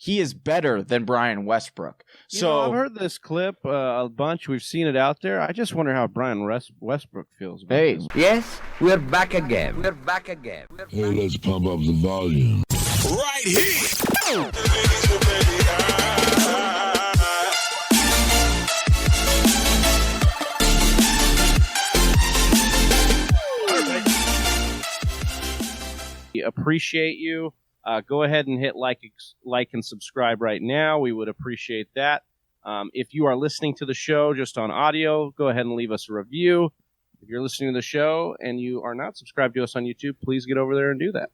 he is better than Brian Westbrook. So I've heard this clip a bunch. We've seen it out there. I just wonder how Brian Westbrook feels about this. Yes, we're back again. We're back again. Hey, let's pump up the volume. Right here. We appreciate you. Go ahead and hit like and subscribe right now. We would appreciate that. If you are listening to the show just on audio, go ahead and leave us a review. If you're listening to the show and you are not subscribed to us on YouTube, please get over there and do that.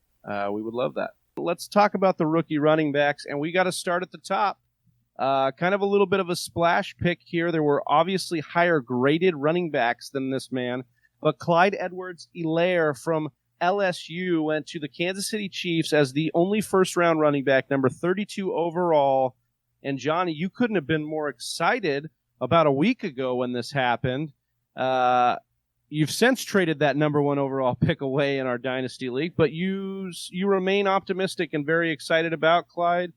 We would love that. Let's talk about the rookie running backs, and we got to start at the top. Kind of a little bit of a splash pick here. There were obviously higher graded running backs than this man, but Clyde Edwards-Helaire from LSU went to the Kansas City Chiefs as the only first-round running back, number 32 overall. And, Johnny, you couldn't have been more excited about a week ago when this happened. You've since traded that number 1 overall pick away in our Dynasty League, but you remain optimistic and very excited about Clyde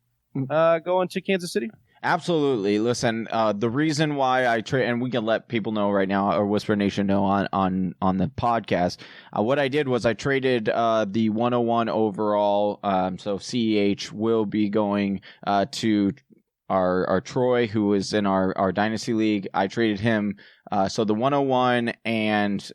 going to Kansas City? Absolutely. Listen, the reason why I trade, and we can let people know right now, or Whisper Nation know on the podcast, what I did was I traded the 101 overall. So CEH will be going to our Troy, who is in our Dynasty League. I traded him. So the 101, and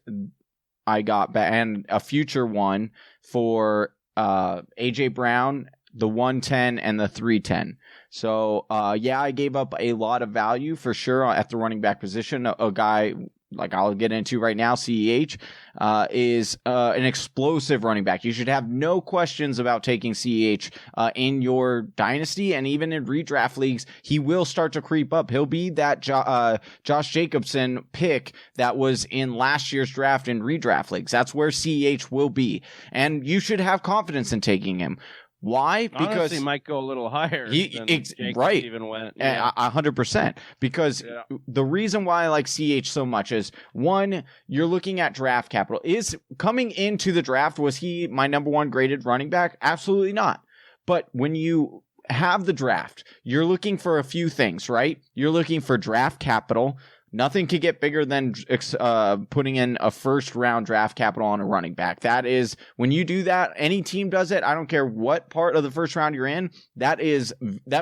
I got back, and a future one for AJ Brown, the 110 and the 310. So, I gave up a lot of value for sure at the running back position. A guy like I'll get into right now, CEH, is an explosive running back. You should have no questions about taking CEH in your dynasty, and even in redraft leagues, he will start to creep up. He'll be that Josh Jacobson pick that was in last year's draft in redraft leagues. That's where CEH will be, and you should have confidence in taking him. Why? Because he might go a little higher. Right, even went 100%. Because the reason why I like CH so much is, one, you're looking at draft capital. Is coming into the draft, was he my number 1 graded running back? Absolutely not. But when you have the draft, you're looking for a few things, right? You're looking for draft capital. Nothing could get bigger than putting in a first-round draft capital on a running back. That is, when you do that, any team does it. I don't care what part of the first round you're in. That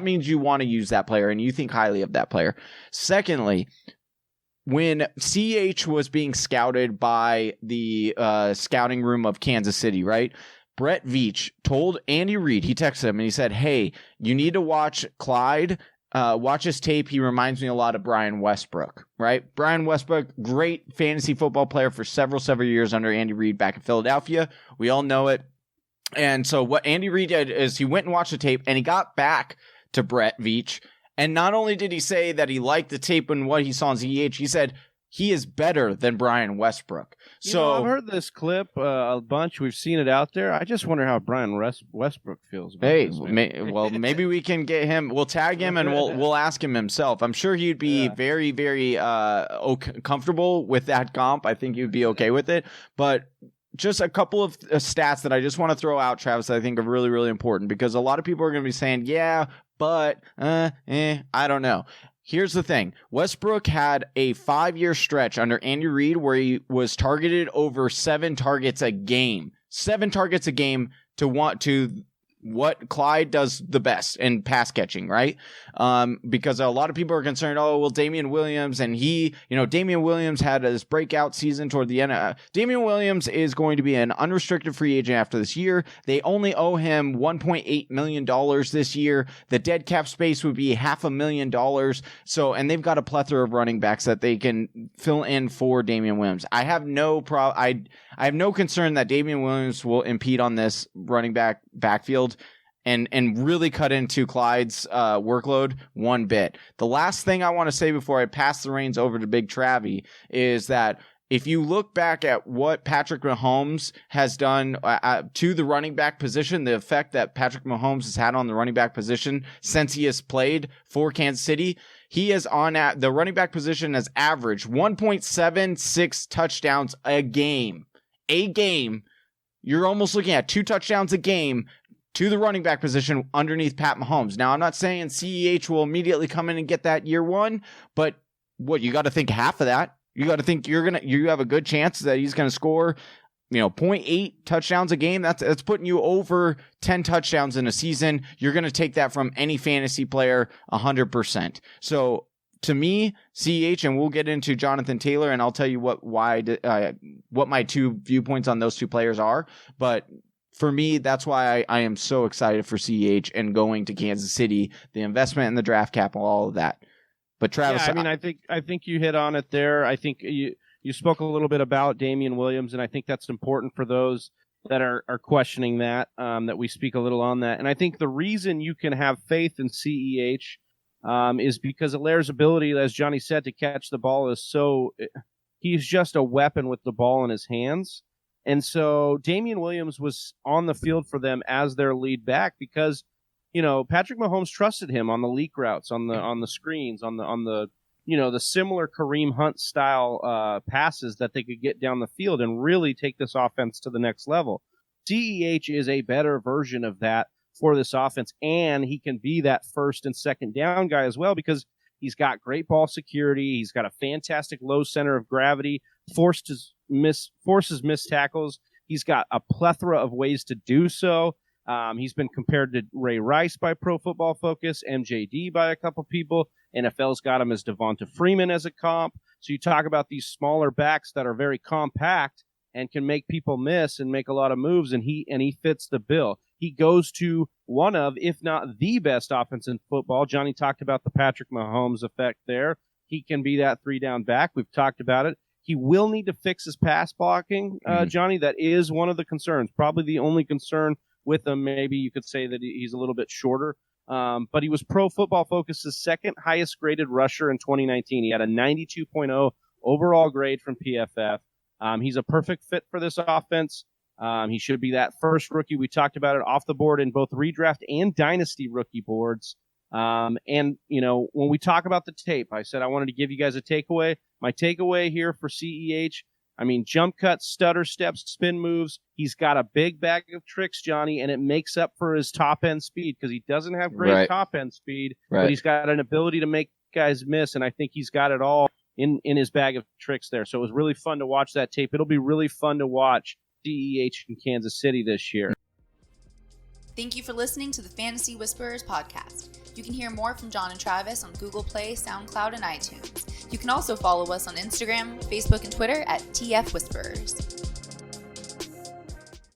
means you want to use that player and you think highly of that player. Secondly, when CH was being scouted by the scouting room of Kansas City, right? Brett Veach told Andy Reid, he texted him and he said, "Hey, you need to watch Clyde. Watch his tape. He reminds me a lot of Brian Westbrook," right? Brian Westbrook, great fantasy football player for several years under Andy Reid back in Philadelphia. We all know it. And so what Andy Reid did is he went and watched the tape, and he got back to Brett Veach. And not only did he say that he liked the tape and what he saw in CEH, he said he is better than Brian Westbrook. I've heard this clip a bunch. We've seen it out there. I just wonder how Brian Westbrook feels about this. Maybe we can get him. We'll tag him and we'll ask him himself. I'm sure he'd be very, very comfortable with that comp. I think he'd be okay with it. But just a couple of stats that I just want to throw out, Travis, that I think are really, really important, because a lot of people are going to be saying, I don't know. Here's the thing. Westbrook had a 5-year stretch under Andy Reid where he was targeted over 7 targets a game. 7 targets a game to what Clyde does the best in pass catching, right? Because a lot of people are concerned, Damian Williams, and Damian Williams had his breakout season toward the end. Damian Williams is going to be an unrestricted free agent after this year. They only owe him $1.8 million this year. The dead cap space would be $500,000. So, and they've got a plethora of running backs that they can fill in for Damian Williams. I have no I have no concern that Damian Williams will impede on this running backfield and really cut into Clyde's workload one bit. The last thing I want to say before I pass the reins over to Big Travie is that if you look back at what Patrick Mahomes has done to the running back position, the effect that Patrick Mahomes has had on the running back position since he has played for Kansas City, he is on the running back position has averaged 1.76 touchdowns a game. You're almost looking at 2 touchdowns a game to the running back position underneath Pat Mahomes. Now, I'm not saying CEH will immediately come in and get that year one, but you got to think half of that. You got to think you have a good chance that he's going to score, 0.8 touchdowns a game. That's putting you over 10 touchdowns in a season. You're going to take that from any fantasy player 100%. So to me, CEH, and we'll get into Jonathan Taylor, and I'll tell you what my two viewpoints on those two players are. But for me, that's why I am so excited for CEH and going to Kansas City, the investment in the draft capital, all of that. But Travis, I think you hit on it there. I think you spoke a little bit about Damian Williams, and I think that's important for those that are questioning that we speak a little on that. And I think the reason you can have faith in CEH is because Helaire's ability, as Johnny said, to catch the ball he's just a weapon with the ball in his hands. And so Damian Williams was on the field for them as their lead back because, Patrick Mahomes trusted him on the leak routes, on the screens, on the the similar Kareem Hunt style passes that they could get down the field and really take this offense to the next level. CEH is a better version of that for this offense, and he can be that first and second down guy as well because he's got great ball security. He's got a fantastic low center of gravity, forces missed tackles. He's got a plethora of ways to do so. He's been compared to Ray Rice by Pro Football Focus, MJD by a couple people. NFL's got him as Devonta Freeman as a comp. So you talk about these smaller backs that are very compact and can make people miss and make a lot of moves, and he fits the bill. He goes to one of, if not the best offense in football. Johnny talked about the Patrick Mahomes effect there. He can be that 3-down back. We've talked about it. He will need to fix his pass blocking, Johnny. That is one of the concerns, probably the only concern with him. Maybe you could say that he's a little bit shorter. But he was Pro Football Focus's second highest graded rusher in 2019. He had a 92.0 overall grade from PFF. He's a perfect fit for this offense. He should be that first rookie. We talked about it off the board in both redraft and dynasty rookie boards. And when we talk about the tape, I said I wanted to give you guys a takeaway. My takeaway here for CEH, jump cuts, stutter steps, spin moves. He's got a big bag of tricks, Johnny, and it makes up for his top-end speed because he doesn't have great top-end speed, but he's got an ability to make guys miss, and I think he's got it all in his bag of tricks there. So it was really fun to watch that tape. It'll be really fun to watch CEH in Kansas City this year. Thank you for listening to the Fantasy Whisperers podcast. You can hear more from John and Travis on Google Play, SoundCloud, and iTunes. You can also follow us on Instagram, Facebook, and Twitter at TF Whisperers.